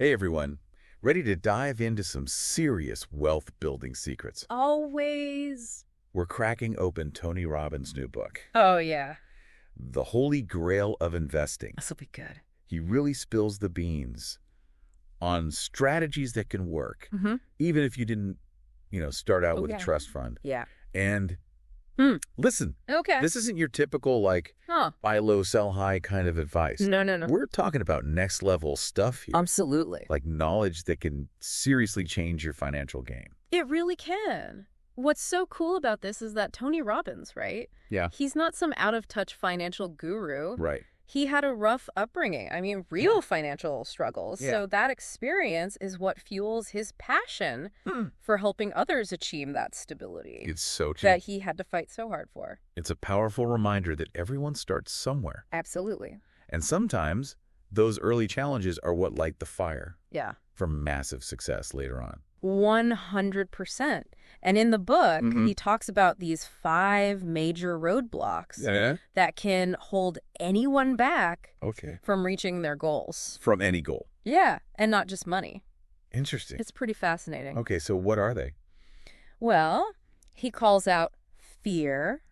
Hey everyone, ready to dive into some serious wealth building secrets? Always. We're cracking open Tony Robbins' new book, Oh, yeah. The Holy Grail of Investing. This will be good. He really spills the beans on strategies that can work, Mm-hmm. even if you didn't, start out Oh, with a yeah. trust fund. Yeah. And Hmm. listen, Okay. this isn't your typical, Huh. buy low, sell high kind of advice. No. We're talking about next level stuff here. Absolutely. Like knowledge that can seriously change your financial game. It really can. What's so cool about this is that Tony Robbins, right? Yeah. He's not some out-of-touch financial guru. Right. He had a rough upbringing. I mean, real financial struggles. Yeah. So that experience is what fuels his passion for helping others achieve that stability It's so true. that he had to fight so hard for. It's a powerful reminder that everyone starts somewhere. Absolutely. And sometimes those early challenges are what light the fire Yeah. for massive success later on. 100%. And in the book, Mhm. he talks about these 5 major roadblocks Yeah. that can hold anyone back Okay. from reaching their goals. From any goal. Yeah, and not just money. Interesting. It's pretty fascinating. Okay, so what are they? Well, he calls out fear,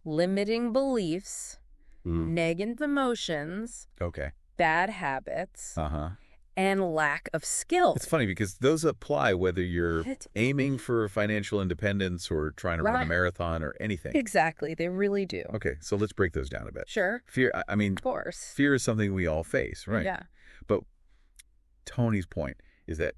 limiting beliefs, negative emotions, Okay. bad habits, Uh-huh. and lack of skills. It's funny because those apply whether you're aiming for financial independence or trying to run a Right. marathon or anything. Exactly, they really do. Okay, so let's break those down a bit. Sure, Fear, I mean, of course. fear is something we all face, right? Yeah. But Tony's point is that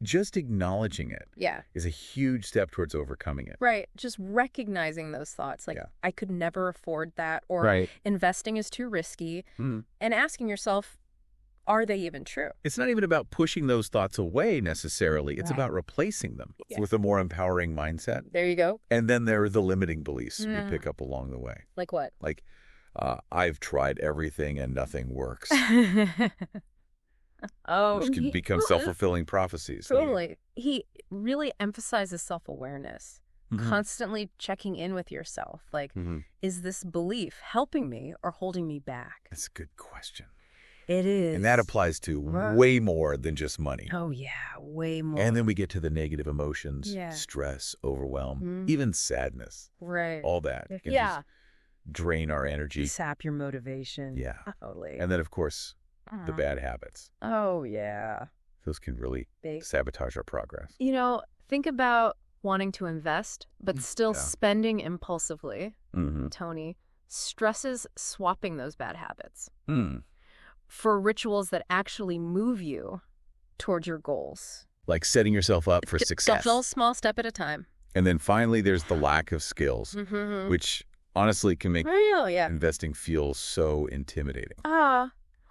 just acknowledging it Yeah. is a huge step towards overcoming it. Right. Just recognizing those thoughts, like, Yeah. I could never afford that, or Right. investing is too risky, Mhm. and asking yourself, are they even true? It's not even about pushing those thoughts away necessarily. It's Right. about replacing them Yeah. with a more empowering mindset. There you go. And then there are the limiting beliefs Yeah. you pick up along the way. Like what? Like, I've tried everything and nothing works. Oh, Which can become self-fulfilling prophecies. Totally. He really emphasizes self-awareness, Mhm. constantly checking in with yourself. Like, Mhm. is this belief helping me or holding me back? That's a good question. It is. And that applies to Right. way more than just money. Oh, yeah, way more. And then we get to the negative emotions, Yeah. stress, overwhelm, Mhm. even sadness, Right. all that can Yeah. just drain our energy. Sap your motivation. Yeah. Totally. And then, of course, the Uh-huh. bad habits. Oh, yeah. Those can really Big. sabotage our progress. Think about wanting to invest, but still Yeah. spending impulsively. Mm-hmm. Tony stresses swapping those bad habits Mm. for rituals that actually move you toward your goals. Like setting yourself up for success. A small step at a time. And then finally, there's the lack of skills, Mm-hmm. which honestly can make Oh, yeah. investing feel so intimidating.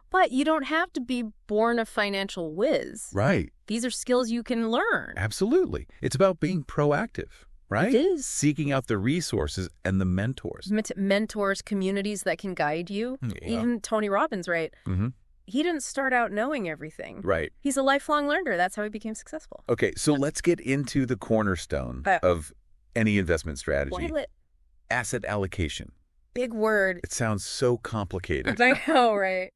But you don't have to be born a financial whiz. Right. These are skills you can learn. Absolutely. It's about being proactive, right? It is. Seeking out the resources and the mentors. Mentors, communities that can guide you. Yeah. Even Tony Robbins, right? Mm-hmm. He didn't start out knowing everything. Right. He's a lifelong learner. That's how he became successful. Okay, so let's get into the cornerstone of any investment strategy. Boil it. Asset allocation. Big word. It sounds so complicated, I know, right?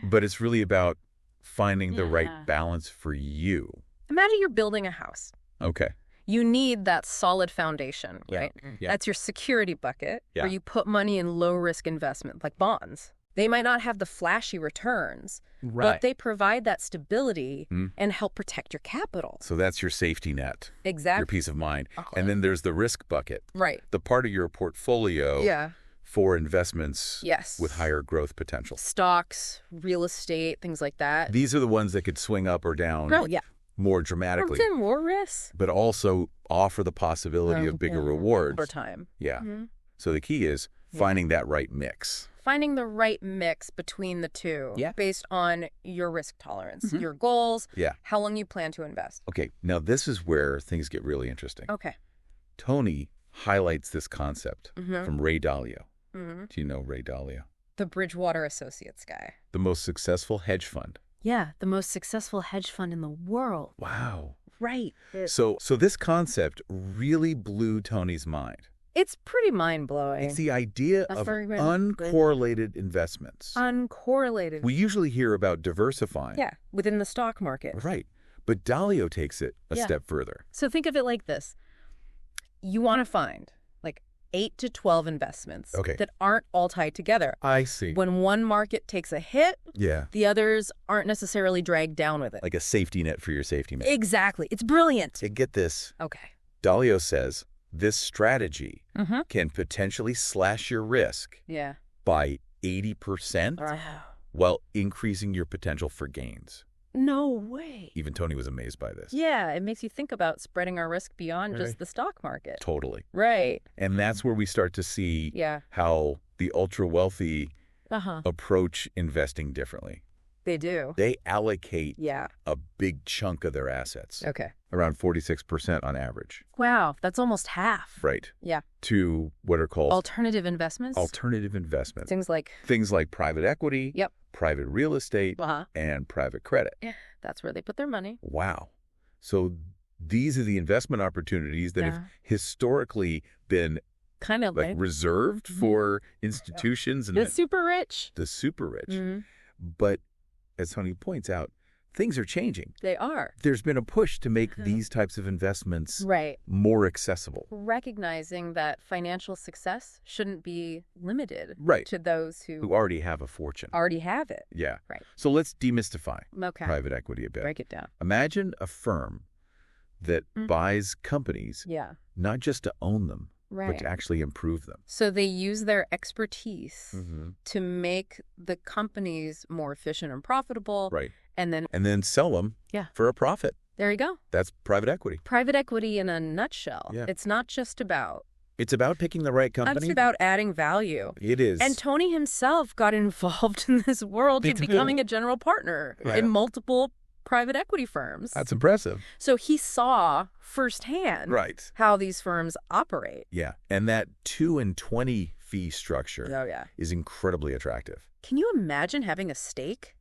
but it's really about finding the Yeah. right balance for you. Imagine you're building a house. Okay. You need that solid foundation, right? Yeah. That's your security bucket Yeah. where you put money in low-risk investment, like bonds. They might not have the flashy returns, but they provide that stability Mhm. and help protect your capital. So that's your safety net, your Exactly. peace of mind. And then there's the risk bucket, Right. the part of your portfolio Yeah. for investments Yes. with higher growth potential. Stocks, real estate, things like that. These are the ones that could swing up or down Oh, yeah. more dramatically, Then more risk. but also offer the possibility of bigger rewards. Over time. Yeah. Mhm. So the key is finding that right mix. Finding the right mix between the two based on your risk tolerance, your goals, Yeah. how long you plan to invest. Okay, now this is where things get really interesting. Okay. Tony highlights this concept from Ray Dalio. Mm-hmm. Do you know Ray Dalio? The Bridgewater Associates guy. The most successful hedge fund. Yeah, the most successful hedge fund in the world. Wow. Right. So this concept really blew Tony's mind. It's pretty mind-blowing. It's the idea of uncorrelated investments. Uncorrelated. We usually hear about diversifying. Yeah, within the stock market. Right. But Dalio takes it a step further. So think of it like this. You want to find like 8 to 12 investments that aren't all tied together. I see. When one market takes a hit, the others aren't necessarily dragged down with it. Like a safety net for your safety net. Exactly. It's brilliant. Get this. Okay. Dalio says this strategy can potentially slash your risk by 80% while increasing your potential for gains. No way. Even Tony was amazed by this. Yeah, it makes you think about spreading our risk beyond just the stock market. Totally. Right. And that's where we start to see how the ultra-wealthy approach investing differently. They do. They allocate a big chunk of their assets. Okay. Around 46% on average. Wow, that's almost half. Right. Yeah. To what are called alternative investments. Alternative investments. Things like private equity, private real estate, and private credit. Yeah, that's where they put their money. Wow. So these are the investment opportunities that have historically been kind of like reserved for institutions and the super rich. The super rich. But as Tony points out, things are changing. They are. There's been a push to make these types of investments more accessible. Recognizing that financial success shouldn't be limited to those who already have a fortune. Already have it. Yeah. Right. So let's demystify private equity a bit. Break it down. Imagine a firm that buys companies not just to own them, but to actually improve them. So they use their expertise to make the companies more efficient and profitable. Right. And then sell them for a profit. There you go. That's private equity. Private equity in a nutshell. Yeah. It's not just about... It's about picking the right company. It's about adding value. It is. And Tony himself got involved in this world to becoming a general partner in multiple private equity firms. That's impressive. So he saw firsthand how these firms operate. Yeah. And that 2 and 20 fee structure is incredibly attractive. Can you imagine having a stake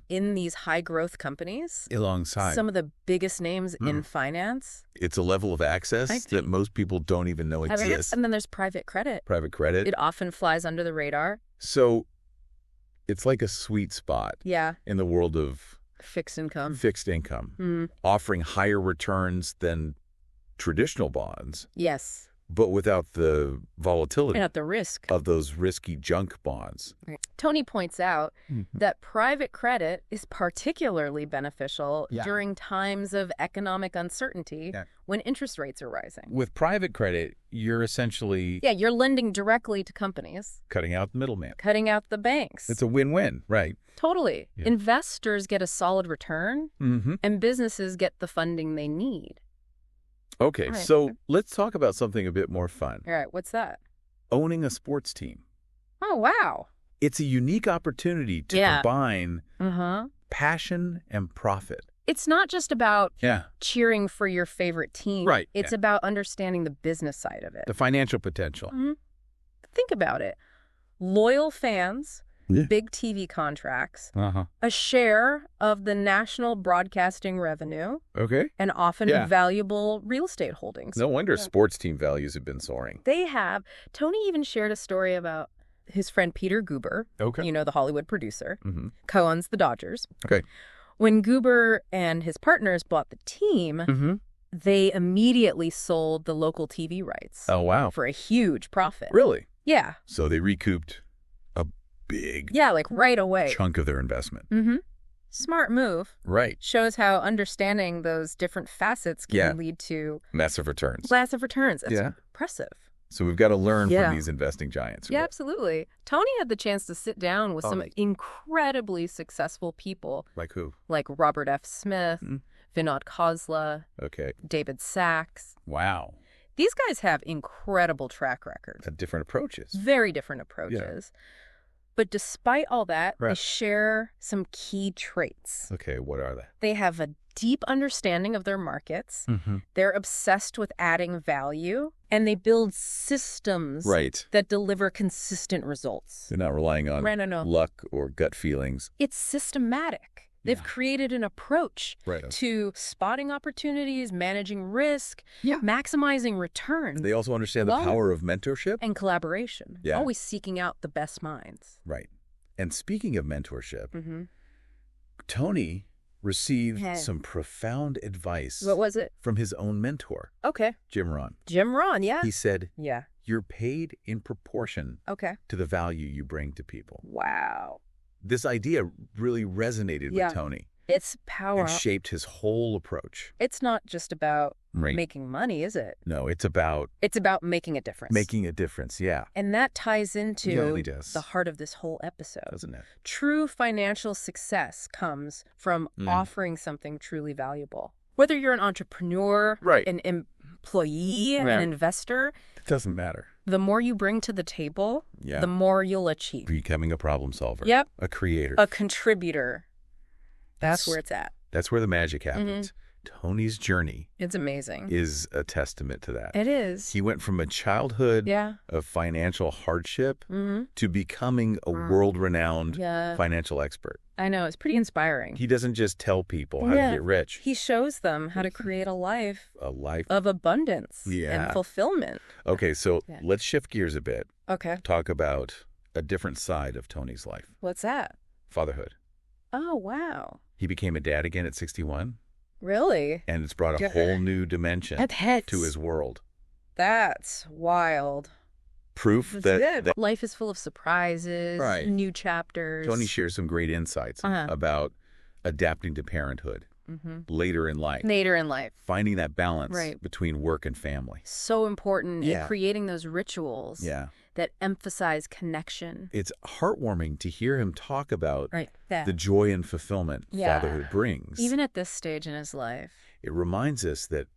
in these high-growth companies? Alongside some of the biggest names in finance. It's a level of access that most people don't even know exists. And then there's private credit. Private credit. It often flies under the radar. So it's like a sweet spot in the world of fixed income, offering higher returns than traditional bonds. Yes. But without the volatility. And at the risk. Of those risky junk bonds. Right. Tony points out that private credit is particularly beneficial during times of economic uncertainty when interest rates are rising. With private credit, you're essentially... Yeah, you're lending directly to companies. Cutting out the middleman. Cutting out the banks. It's a win-win, right? Totally. Yeah. Investors get a solid return, and businesses get the funding they need. Okay, so let's talk about something a bit more fun. All right, what's that? Owning a sports team. Oh, wow. It's a unique opportunity to combine passion and profit. It's not just about cheering for your favorite team. Right. It's about understanding the business side of it. The financial potential. Think about it. Loyal fans, big TV contracts, a share of the national broadcasting revenue, and often valuable real estate holdings. No wonder sports team values have been soaring. They have. Tony even shared a story about his friend Peter Guber, you know, the Hollywood producer, co-owns the Dodgers. When Guber and his partners bought the team, they immediately sold the local TV rights. Oh, wow. For a huge profit. Really? Yeah. So they recouped a big like right away chunk of their investment. Smart move. Right. Shows how understanding those different facets can lead to massive returns. Massive returns. That's impressive. So we've got to learn from these investing giants. Yeah, absolutely. Tony had the chance to sit down with some incredibly successful people. Like who? Like Robert F. Smith, Vinod Khosla, David Sachs. Wow. These guys have incredible track records. Different approaches. Very different approaches. But despite all that, they share some key traits. Okay, what are they? They have a deep understanding of their markets. They're obsessed with adding value. And they build systems that deliver consistent results. They're not relying on luck or gut feelings. It's systematic. They've created an approach to spotting opportunities, managing risk, maximizing return. They also understand the power of mentorship. And collaboration. Always seeking out the best minds. Right. And speaking of mentorship, Tony received some profound advice. What was it? From his own mentor. Okay. Jim Rohn. Jim Rohn, yeah. He said, you're paid in proportion to the value you bring to people. Wow. This idea really resonated with Tony. It's power. And shaped his whole approach. It's not just about making money, is it? No, it's about... It's about making a difference. Making a difference, yeah. And that ties into the heart of this whole episode. Doesn't it? True financial success comes from offering something truly valuable. Whether you're an entrepreneur, an employee, an investor... It doesn't matter. The more you bring to the table, the more you'll achieve. Becoming a problem solver. Yep. A creator. A contributor. That's where it's at. That's where the magic happens. Tony's journey. It's amazing. Is a testament to that. It is. He went from a childhood of financial hardship to becoming a world-renowned financial expert. I know. It's pretty inspiring. He doesn't just tell people how to get rich. He shows them how to create a life of abundance and fulfillment. Okay, so let's shift gears a bit. Okay. Talk about a different side of Tony's life. What's that? Fatherhood. Oh, wow. He became a dad again at 61. Really? And it's brought a whole new dimension to his world. That's wild. Proof that life is full of surprises, new chapters. Tony shares some great insights about adapting to parenthood later in life. Finding that balance between work and family. So important in creating those rituals that emphasize connection. It's heartwarming to hear him talk about the joy and fulfillment fatherhood brings. Even at this stage in his life. It reminds us that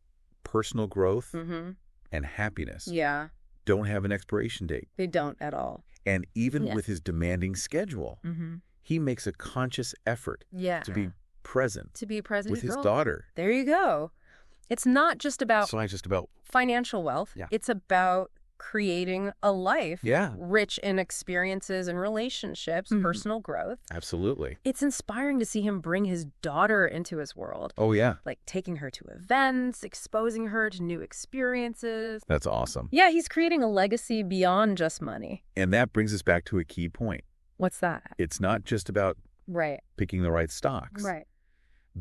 personal growth and happiness don't have an expiration date. They don't at all. And even with his demanding schedule, he makes a conscious effort to be present. With his daughter. There you go. It's not just about financial wealth. It's about creating a life rich in experiences and relationships, personal growth. Absolutely. It's inspiring to see him bring his daughter into his world. Oh, yeah. Like taking her to events, exposing her to new experiences. That's awesome. Yeah, he's creating a legacy beyond just money. And that brings us back to a key point. What's that? It's not just about picking the right stocks.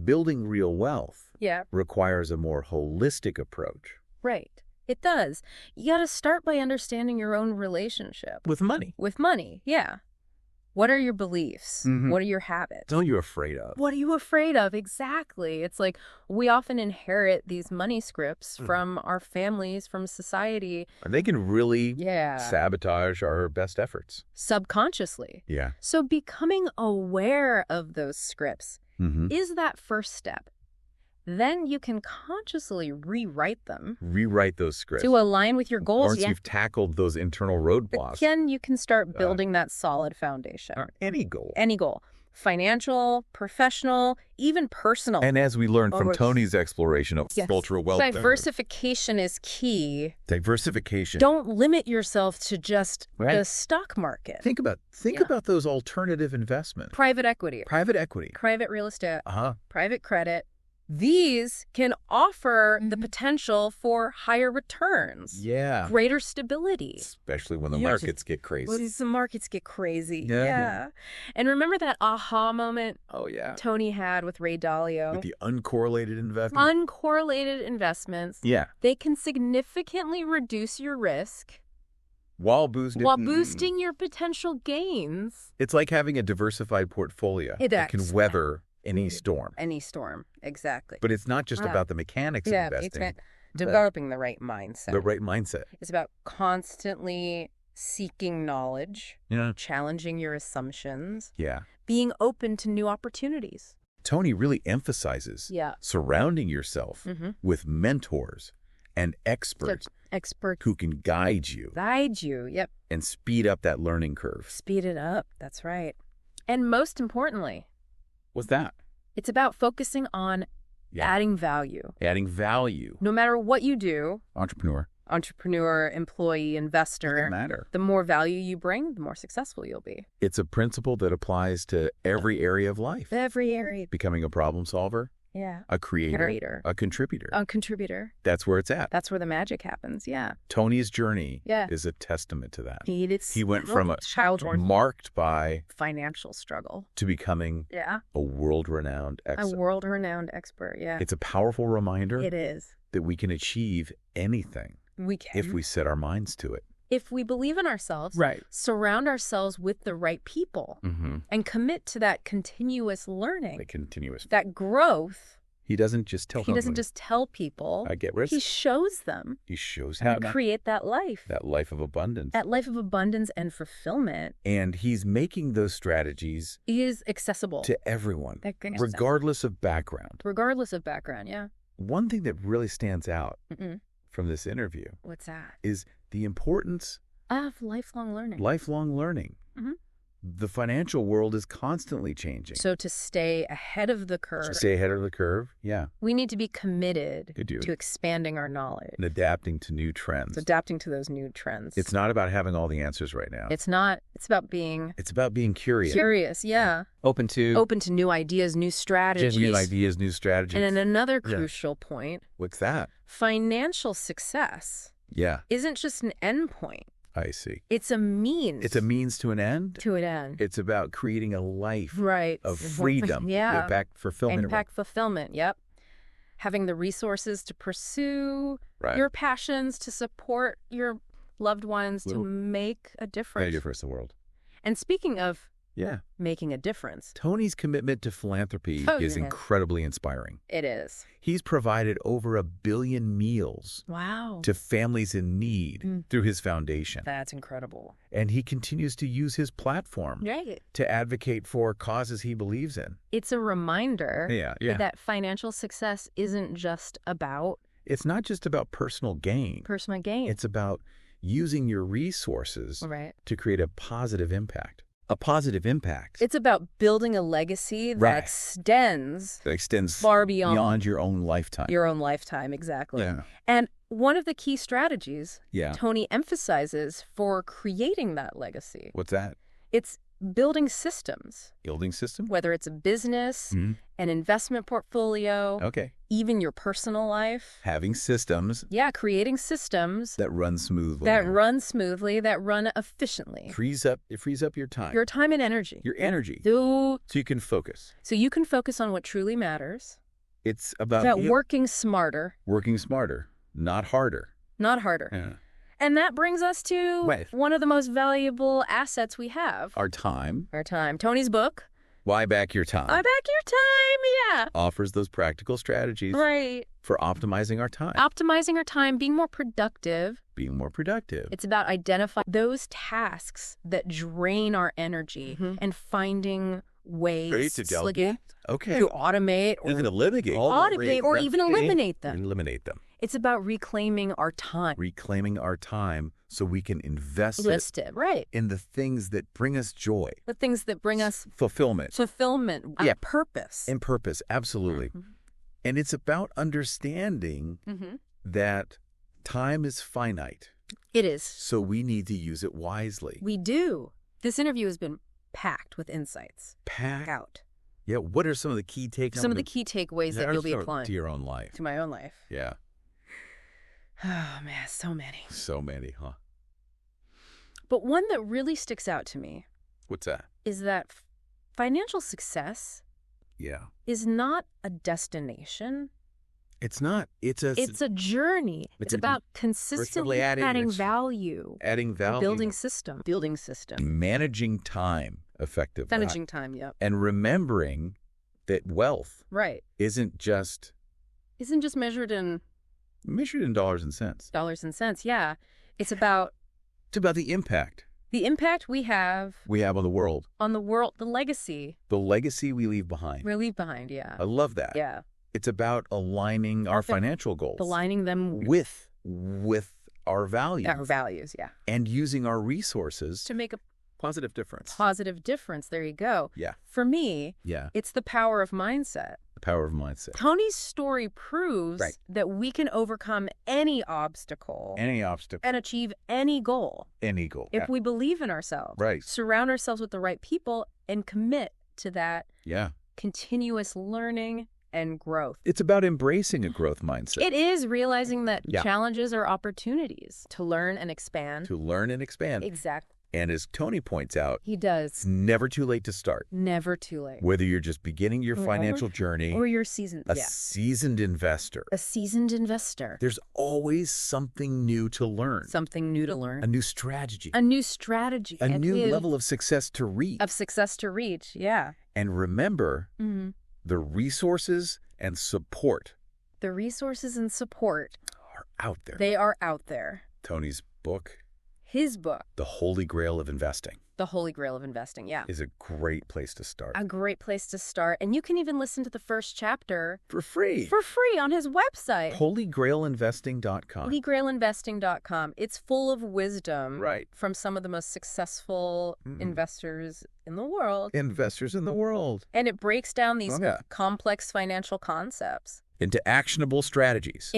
Building real wealth requires a more holistic approach. Right. It does. You got to start by understanding your own relationship. With money. With money, yeah. What are your beliefs? What are your habits? What are you afraid of? What are you afraid of? Exactly. It's like we often inherit these money scripts from our families, from society. And they can really sabotage our best efforts. Subconsciously. Yeah. So becoming aware of those scripts is that first step. Then you can consciously rewrite them. Rewrite those scripts. To align with your goals. Once you've tackled those internal roadblocks. Then you can start building that solid foundation. Any goal. Any goal. Financial, professional, even personal. And as we learned from Tony's exploration of cultural wealth. Diversification is key. Diversification. Don't limit yourself to just the stock market. Think about those alternative investments. Private equity. Private real estate. Private credit. These can offer the potential for higher returns. Yeah. Greater stability. Especially when the markets get crazy. When the markets get crazy. Yeah. And remember that aha moment Tony had with Ray Dalio? With the uncorrelated investments. Uncorrelated investments. Yeah. They can significantly reduce your risk. While boosting your potential gains. It's like having a diversified portfolio that can weather any storm. Any storm, exactly. But it's not just about the mechanics of investing. It's developing the right mindset. The right mindset. It's about constantly seeking knowledge, challenging your assumptions, being open to new opportunities. Tony really emphasizes surrounding yourself with mentors and experts who can guide you. Yep. And speed up that learning curve. Speed it up, that's right. And most importantly, what's that? It's about focusing on adding value. Adding value. No matter what you do. Entrepreneur. entrepreneur, employee, investor. Doesn't matter. The more value you bring, the more successful you'll be. It's a principle that applies to every area of life. Every area. Becoming a problem solver. Yeah. A creator. A contributor. A contributor. That's where it's at. That's where the magic happens, yeah. Tony's journey is a testament to that. He went from a childhood marked by financial struggle to becoming a world-renowned expert. A world-renowned expert, yeah. It's a powerful reminder. It is. That we can achieve anything. We can. If we set our minds to it. If we believe in ourselves, surround ourselves with the right people, and commit to that continuous learning. That growth. He doesn't just tell people. I get risk. He shows them. He shows how to create that life. That life of abundance. That life of abundance and fulfillment. And he's making those strategies. Is accessible. To everyone. Regardless of background. Regardless of background, yeah. One thing that really stands out from this interview. What's that? Is the importance of lifelong learning. Lifelong learning. The financial world is constantly changing. So to stay ahead of the curve. Yeah. We need to be committed to expanding our knowledge. And adapting to new trends. Adapting to those new trends. It's not about having all the answers right now. It's not. It's about being curious. Curious, yeah. Open to new ideas, new strategies. And then another crucial point. What's that? Financial success. Yeah. Isn't just an end point. I see. It's a means. It's a means to an end? To an end. It's about creating a life of freedom. Yeah. Impact fulfillment. Impact fulfillment, yep. Having the resources to pursue your passions, to support your loved ones, to make a difference. Make a difference in the world. And speaking of making a difference. Tony's commitment to philanthropy is incredibly inspiring. It is. He's provided over 1 billion meals to families in need through his foundation. That's incredible. And he continues to use his platform to advocate for causes he believes in. It's a reminder that financial success isn't just about... It's not just about personal gain. It's about using your resources to create a positive impact. A positive impact. It's about building a legacy that extends far beyond your own lifetime. Your own lifetime, exactly. Yeah. And one of the key strategies Tony emphasizes for creating that legacy. What's that? It's building systems. Building systems? Whether it's a business, an investment portfolio, even your personal life. Having systems. Yeah, creating systems. That run smoothly. That run efficiently. It frees up your time. Your time and energy. Your energy. So you can focus. So you can focus on what truly matters. It's about working smarter. Working smarter, not harder. Not harder. Yeah. And that brings us to one of the most valuable assets we have. Our time. Tony's book. Why Back Your Time? Why Back Your Time, yeah. Offers those practical strategies for optimizing our time. Optimizing our time, being more productive. It's about identifying those tasks that drain our energy and finding ways to delegate. To automate or even eliminate them. It's about reclaiming our time. So we can invest it in the things that bring us joy. The things that bring us fulfillment. Purpose. And purpose, absolutely. And it's about understanding that time is finite. It is. So we need to use it wisely. We do. This interview has been packed with insights. Out. Yeah, what are some of the key takeaways? Some of the key takeaways that you'll be applying to your own life. To my own life. Yeah. Oh, man, so many. So many, huh? But one that really sticks out to me. What's that? Is that financial success is not a destination. It's not. It's a journey. It's about consistently adding value. Building system. Managing time effectively. Yep. And remembering that wealth isn't just measured in dollars and cents. Yeah. It's about the impact. The impact we have on the world. The legacy. The legacy we leave behind. Yeah. I love that. Yeah. It's about aligning our financial goals. Aligning them with our values. Our values, yeah. And using our resources to make a positive difference. There you go. Yeah. For me, it's the power of mindset. The power of mindset. Tony's story proves that we can overcome any obstacle. And achieve any goal. If we believe in ourselves. Surround ourselves with the right people and commit to that continuous learning and growth. It's about embracing a growth mindset. It is realizing that challenges are opportunities to learn and expand. Exactly. And as Tony points out, he does. It's never too late to start. Never too late. Whether you're just beginning your financial journey or you're seasoned. Seasoned investor. A seasoned investor. There's always something new to learn. A new strategy. A new level of success to reach. And remember, the resources and support. Are out there. They are out there. Tony's book. His book. The Holy Grail of Investing. Is a great place to start. And you can even listen to the first chapter. For free on his website. HolyGrailInvesting.com. It's full of wisdom. From some of the most successful investors in the world. And it breaks down these complex financial concepts. Into actionable strategies.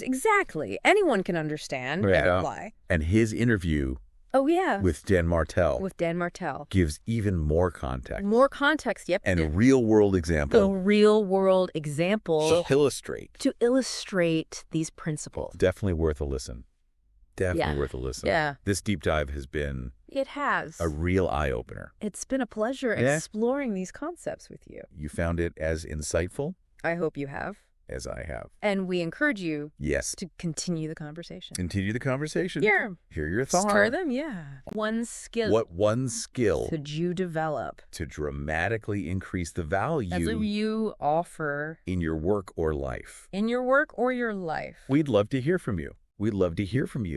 Exactly. Anyone can understand and apply. And his interview with Dan Martell. Gives even more context. And real-world example. To illustrate these principles. Definitely worth a listen. This deep dive has been a real eye-opener. It's been a pleasure exploring these concepts with you. You found it as insightful? I hope you have. As I have. And we encourage you to continue the conversation. Hear your thoughts. Stir them, One skill. What one skill could you develop to dramatically increase the value you offer in your work or life? We'd love to hear from you.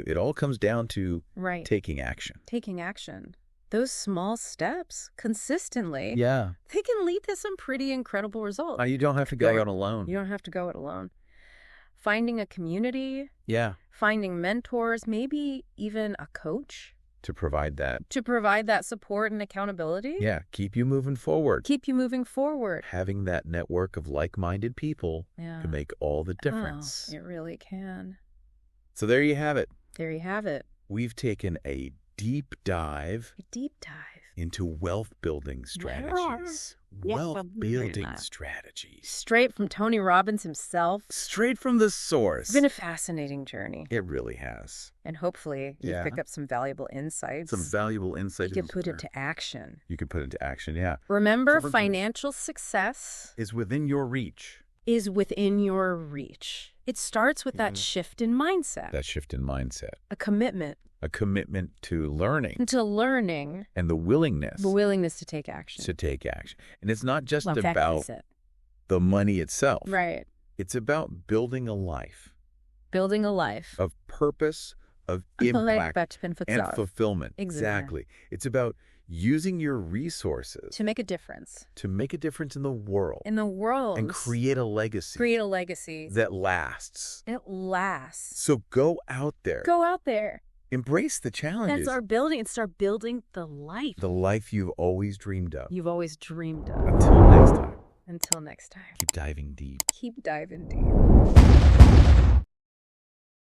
It all comes down to taking action. Those small steps consistently, they can lead to some pretty incredible results. You don't have to go it alone. Finding a community, finding mentors, maybe even a coach. To provide that support and accountability. Keep you moving forward. Having that network of like-minded people can make all the difference. It really can. So there you have it. We've taken a deep dive into wealth-building strategies. Straight from Tony Robbins himself. Straight from the source. It's been a fascinating journey. It really has. And hopefully you pick up some valuable insights. You can put into action. Remember, financial success is within your reach. It starts with that shift in mindset. A commitment to learning. And the willingness to take action. And it's not just about the money itself. It's about building a life. Of purpose, of impact, and fulfillment. Exactly. It's about using your resources to make a difference. In the world. And create a legacy. That lasts. So go out there. Embrace the challenges. And start building the life. The life you've always dreamed of. Until next time. Until next time. Keep diving deep.